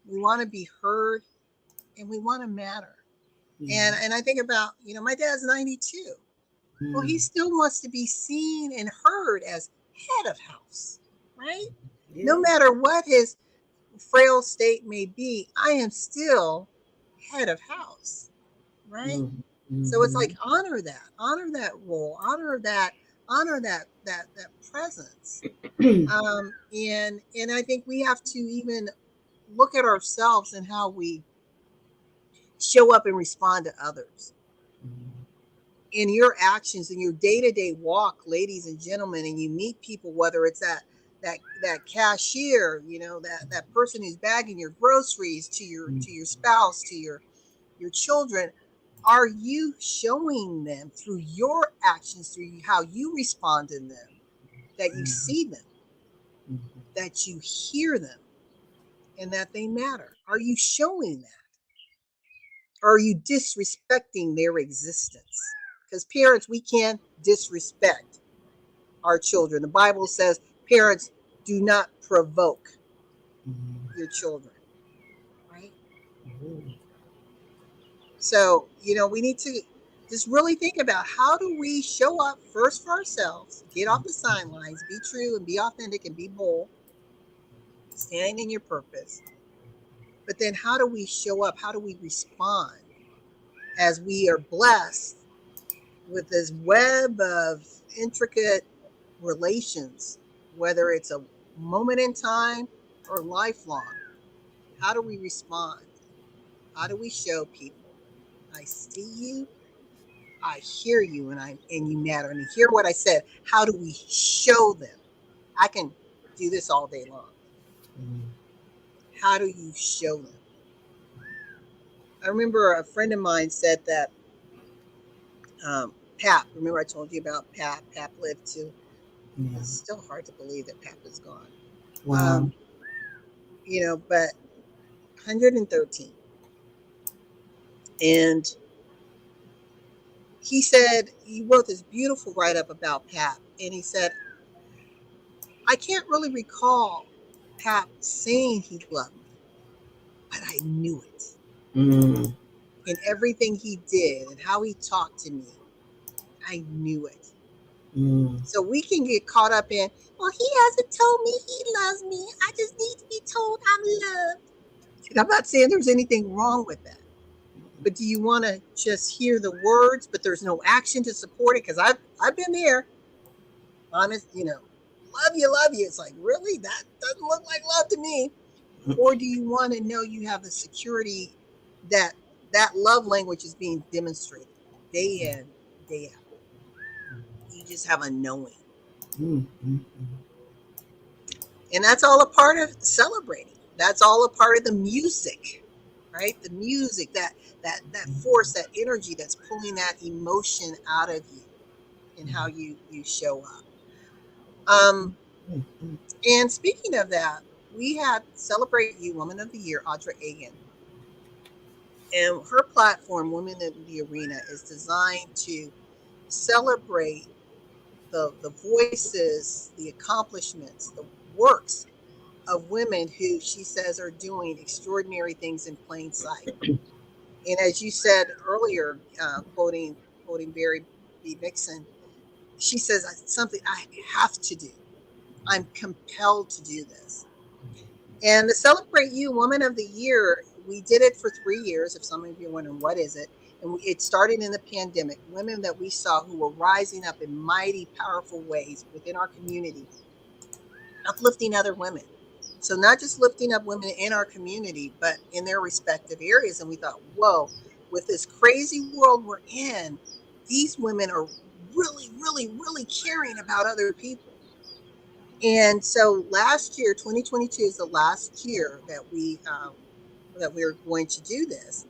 S1: we want to be heard, and we want to matter.
S2: Yeah.
S1: And I think about, my dad's 92. Well, he
S2: Mm.
S1: still wants to be seen and heard as head of house, right? No
S2: Yeah.
S1: matter what his frail state may be, I am still head of house, right?
S2: Mm.
S1: So it's like
S2: Mm-hmm.
S1: honor that role, honor that presence. And I think we have to even look at ourselves and how we show up and respond to others in your actions in your day-to-day walk, ladies and gentlemen, and you meet people, whether it's that cashier, that person who's bagging your groceries, to your spouse, to your children. Are you showing them through your actions, through how you respond to them, that you see them, that you hear them, and that they matter? Are you showing that? Or are you disrespecting their existence? Because parents, we can't disrespect our children. The Bible says, parents, do not provoke your children, right? So, we need to just really think about, how do we show up first for ourselves, get off the sidelines, be true and be authentic and be bold, standing in your purpose. But then how do we show up? How do we respond as we are blessed with this web of intricate relations, whether it's a moment in time or lifelong? How do we respond? How do we show people, I see you, I hear you, and you matter, and you hear what I said? How do we show them? I can do this all day long. How do you show them? I remember a friend of mine said that, Pap. Remember I told you about Pap? Pap lived to.
S2: Yeah.
S1: It's still hard to believe that Pap is gone.
S2: Wow.
S1: Um, but 113, and he wrote this beautiful write up about Pap, and he said, I can't really recall Pap saying he loved me, but I knew it.
S2: Mm.
S1: In everything he did and how he talked to me, I knew it.
S2: Mm.
S1: So we can get caught up in, well, he hasn't told me he loves me. I just need to be told I'm loved. And I'm not saying there's anything wrong with that. But do you want to just hear the words, but there's no action to support it? Because I've been there. Honest, love you. It's like, really? That doesn't look like love to me. Or do you want to know you have the security that that love language is being demonstrated day in, day out? You just have a knowing.
S2: Mm. Mm.
S1: And that's all a part of celebrating. That's all a part of the music, right? The music, that force, that energy that's pulling that emotion out of you and how you show up. And speaking of that, we had Celebrate You Woman of the Year, Audra Agan. And her platform, Women in the Arena, is designed to celebrate the voices, the accomplishments, the works of women who she says are doing extraordinary things in plain sight. And as you said earlier, quoting Barry B. Nixon, she says, something I have to do. I'm compelled to do this. And the Celebrate You Woman of the Year, we did it for 3 years. If some of you are wondering, what is it? And it started in the pandemic. Women that we saw who were rising up in mighty, powerful ways within our community, uplifting other women. So not just lifting up women in our community, but in their respective areas. And we thought, whoa, with this crazy world we're in, these women are really, really, really caring about other people. And so last year, 2022, is the last year that we're going to do this.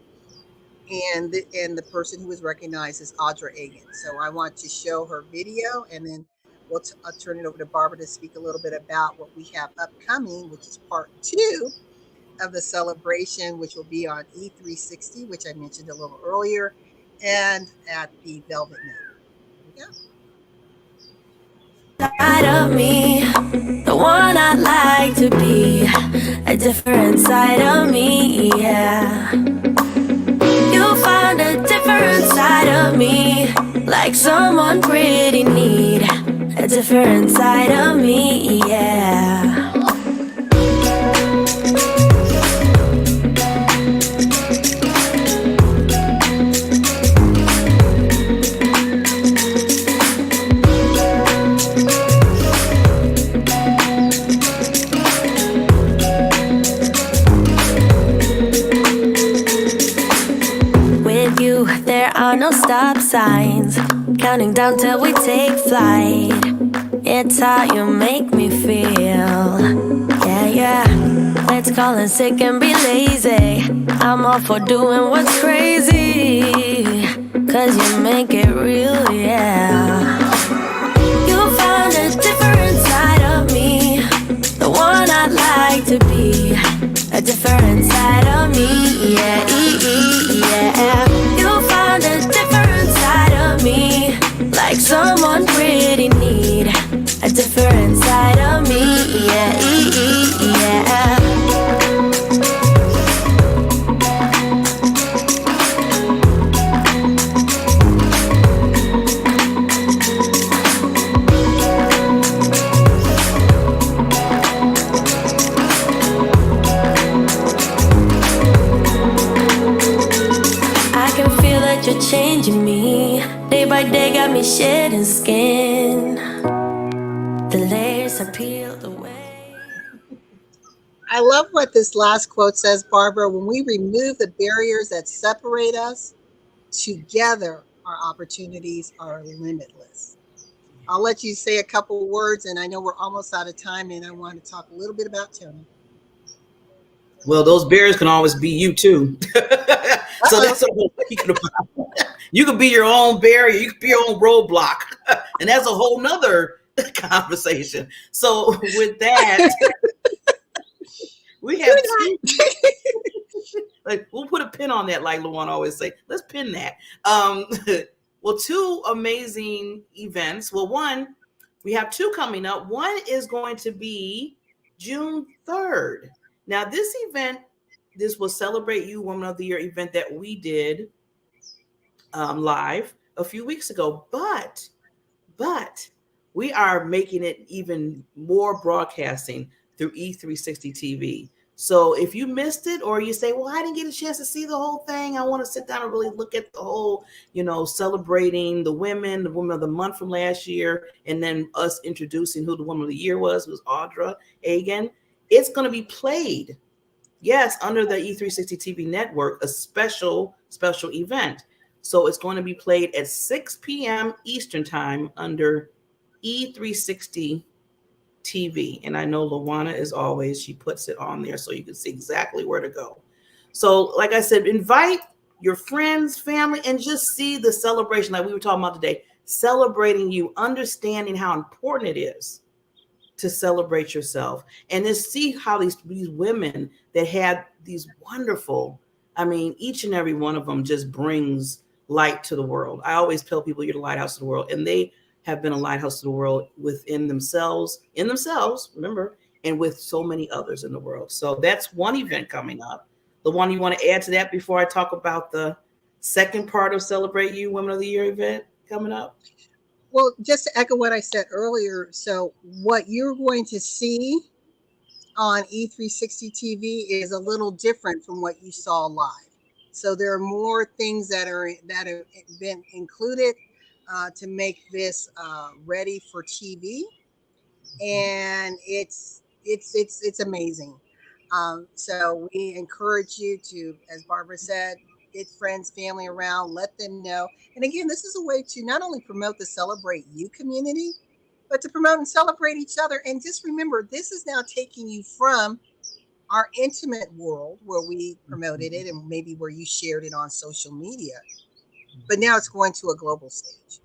S1: And the person who was recognized is Audra Agan. So I want to show her video, and then I'll turn it over to Barbara to speak a little bit about what we have upcoming, which is part 2 of the celebration, which will be on E360, which I mentioned a little earlier, and at the Velvet Note. Here we go.
S3: Side of me, the one I'd like to be, a different side of me, yeah. You'll find a side of me, like someone pretty neat, a different side of me, yeah. There are no stop signs, counting down till we take flight. It's how you make me feel. Yeah, yeah. Let's call in sick and be lazy. I'm all for doing what's crazy, 'cause you make it real, yeah. You found a different side of me, the one I'd like to be, a different side of me, yeah, yeah. You found a different side of me, like someone pretty neat, a different side of me, yeah, yeah. You're changing me, day by day got me shedding skin. The layers are peeled away.
S1: I love what this last quote says, Barbara. When we remove the barriers that separate us, together our opportunities are limitless. I'll let you say a couple words, and I know we're almost out of time, and I want to talk a little bit about Tony.
S2: Well, those barriers can always be you too. So that's a whole you could be your own barrier, you could be your own roadblock, and that's a whole nother conversation. So with that, we have two. Like, we'll put a pin on that, like LaWanna always say. Let's pin that. Well, two amazing events. Well, one, we have two coming up. One is going to be June 3rd. Now, this event, this will Celebrate You Woman of the Year event that we did live a few weeks ago. But we are making it even more broadcasting through E360 TV. So if you missed it, or you say, well, I didn't get a chance to see the whole thing, I want to sit down and really look at the whole, celebrating the women of the month from last year, and then us introducing who the woman of the year was Audra Agan. It's going to be played, yes, under the E360 TV network, a special event. So it's going to be played at 6 p.m. Eastern time under E360 TV. And I know LaWanna, as always, she puts it on there so you can see exactly where to go. So like I said, invite your friends, family, and just see the celebration like we were talking about today, celebrating you, understanding how important it is to celebrate yourself, and then see how these women that had these wonderful, each and every one of them just brings light to the world. I always tell people you're the lighthouse of the world, and they have been a lighthouse to the world within themselves, remember, and with so many others in the world. So that's one event coming up. The one you want to add to that before I talk about the second part of Celebrate You Women of the Year event coming up?
S1: Well, just to echo what I said earlier, so what you're going to see on E360 TV is a little different from what you saw live. So there are more things that have been included to make this ready for TV, and it's amazing. So we encourage you to, as Barbara said, get friends, family around, let them know. And again, this is a way to not only promote the Celebrate You community, but to promote and celebrate each other. And just remember, this is now taking you from our intimate world where we promoted it and maybe where you shared it on social media, but now it's going to a global stage.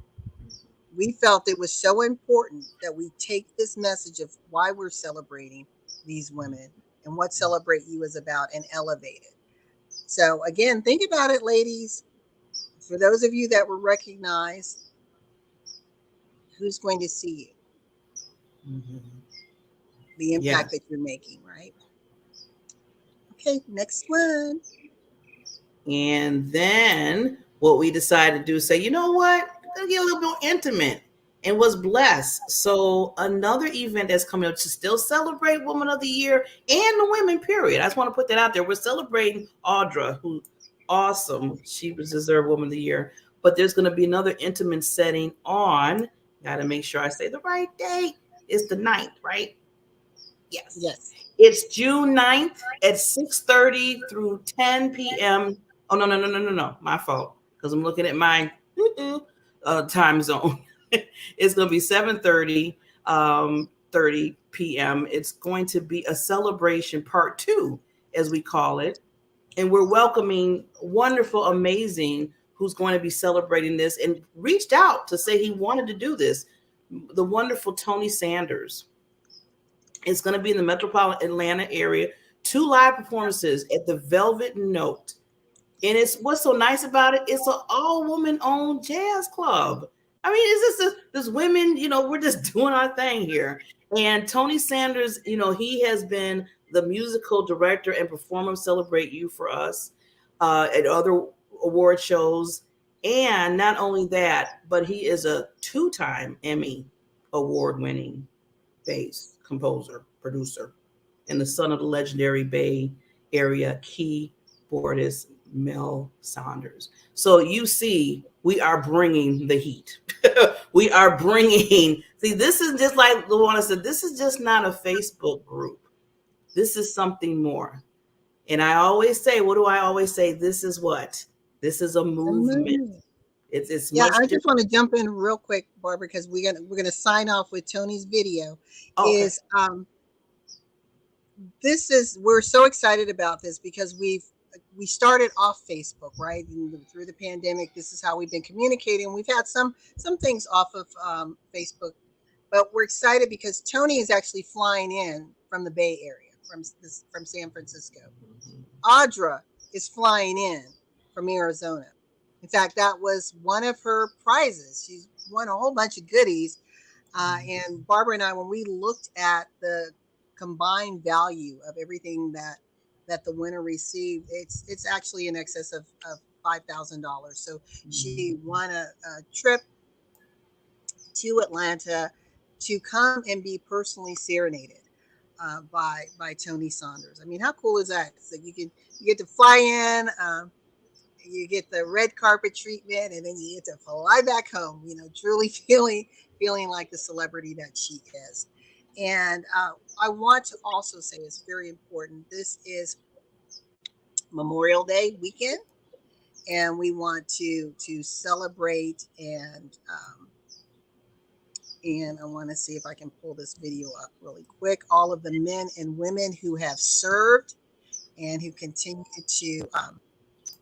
S1: We felt it was so important that we take this message of why we're celebrating these women and what Celebrate You is about and elevate it. So again, think about it, ladies. For those of you that were recognized, who's going to see you? Mm-hmm. The impact that you're making, right? Okay, next one.
S2: And then what we decided to do, say, you know what, we're gonna get a little more intimate and was blessed. So another event that's coming up to still celebrate Woman of the Year and the women, period. I just want to put that out there. We're celebrating Audra, who awesome. She was deserved Woman of the Year. But there's gonna be another intimate setting on, gotta make sure I say the right date. It's the 9th, right? Yes.
S1: Yes.
S2: It's June 9th at 6:30 through 10 p.m. Oh, no, no, no, no, no, no. My fault. Because I'm looking at my time zone. It's going to be 7:30, 30 p.m. It's going to be a celebration part 2, as we call it. And we're welcoming wonderful, amazing, who's going to be celebrating this and reached out to say he wanted to do this. The wonderful Tony Sanders. It's going to be in the metropolitan Atlanta area. 2 live performances at the Velvet Note. And it's what's so nice about it, it's an all-woman-owned jazz club. I mean, it's just this women, we're just doing our thing here. And Tony Sanders, he has been the musical director and performer of Celebrate You for us at other award shows. And not only that, but he is a 2-time Emmy award-winning bass composer, producer, and the son of the legendary Bay Area keyboardist Mel Saunders. So you see, we are bringing the heat. We are bringing, see, this is just like LaWanna said, this is just not a Facebook group. This is something more. And I always say, what do I always say? This is what? This is a movement. It's
S1: yeah.
S2: much
S1: I
S2: different.
S1: just want to jump in real quick, Barbara, because we're gonna sign off with Tony's video.
S2: Okay.
S1: Is we're so excited about this because we started off Facebook, right? And through the pandemic, this is how we've been communicating. We've had some things off of Facebook, but we're excited because Tony is actually flying in from the Bay Area, from San Francisco. Audra is flying in from Arizona. In fact, that was one of her prizes. She's won a whole bunch of goodies. And Barbara and I, when we looked at the combined value of everything that the winner received, it's actually in excess of $5,000. So she won a trip to Atlanta to come and be personally serenaded by Tony Saunders. I mean, how cool is that? So you get to fly in. You get the red carpet treatment, and then you get to fly back home, truly feeling like the celebrity that she is. And I want to also say, it's very important, this is Memorial Day weekend, and we want to celebrate, and I want to see if I can pull this video up really quick. All of the men and women who have served and who continue to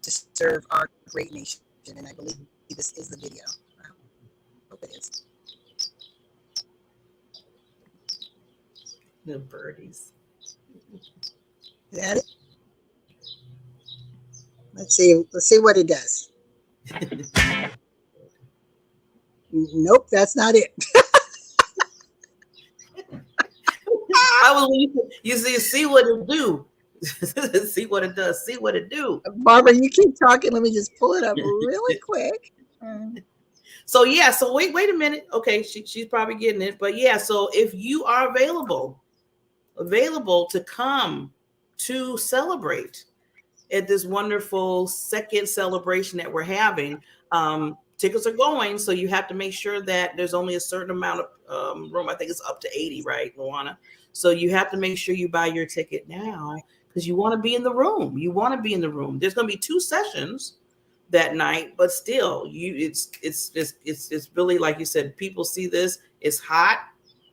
S1: serve our great nation. And I believe this is the video. I hope it is.
S2: The birdies.
S1: Is that it? Let's see what it does. Nope, that's not it.
S2: I was you see what it do. See what it does. See what it do.
S1: Barbara, you keep talking. Let me just pull it up really quick.
S2: So yeah. So wait a minute. Okay, she's probably getting it. But yeah. So if you are available to come to celebrate at this wonderful second celebration that we're having, tickets are going. So you have to make sure that there's only a certain amount of room. I think it's up to 80, right, LaWanna? So you have to make sure you buy your ticket now, because you want to be in the room. You want to be in the room. There's going to be 2 sessions that night, but still, it's really, like you said, people see this, it's hot,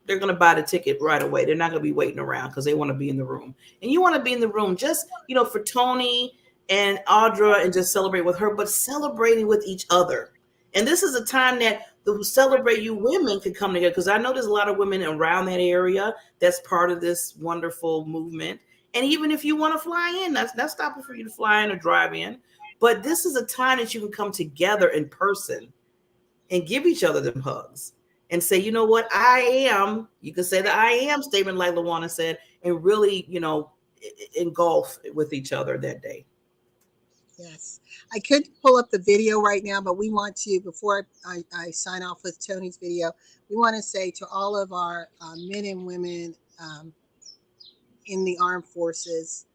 S2: they're going to buy the ticket right away. They're not going to be waiting around because they want to be in the room. And you want to be in the room just, for Tony and Audra, and just celebrate with her, but celebrating with each other. And this is a time that the Celebrate You women can come together, because I know there's a lot of women around that area that's part of this wonderful movement. And even if you want to fly in, that's not stopping for you to fly in or drive in. But this is a time that you can come together in person and give each other them hugs and say, you know what, I am. You can say the I am statement, like LaWanna said, and really, engulf with each other that day.
S1: Yes. I could pull up the video right now, but we want to, before I sign off with Tony's video, we want to say to all of our men and women in the armed forces,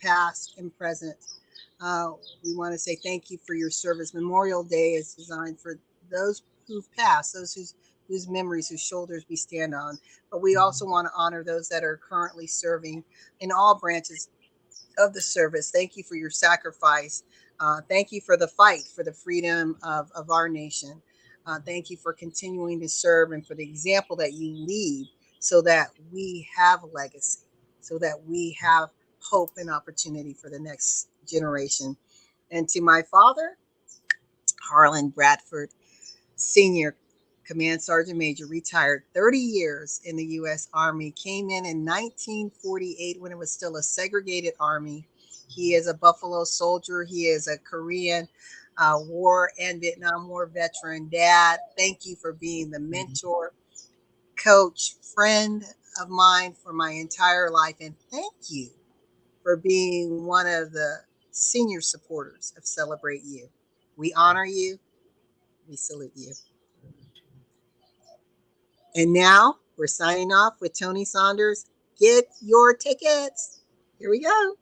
S1: past and present, uh, we want to say thank you for your service. Memorial Day is designed for those who've passed, those whose memories, whose shoulders we stand on. But we also want to honor those that are currently serving in all branches of the service. Thank you for your sacrifice. Thank you for the fight for the freedom of our nation. Thank you for continuing to serve and for the example that you leave so that we have a legacy, so that we have hope and opportunity for the next generation. And to my father, Harlan Bradford, Senior Command Sergeant Major, retired 30 years in the U.S. Army, came in 1948 when it was still a segregated Army. He is a Buffalo soldier. He is a Korean War and Vietnam War veteran. Dad, thank you for being the mentor, coach, friend of mine for my entire life. And thank you for being one of the senior supporters of Celebrate You. We honor you. We salute you. And now we're signing off with Tony Saunders. Get your tickets. Here we go.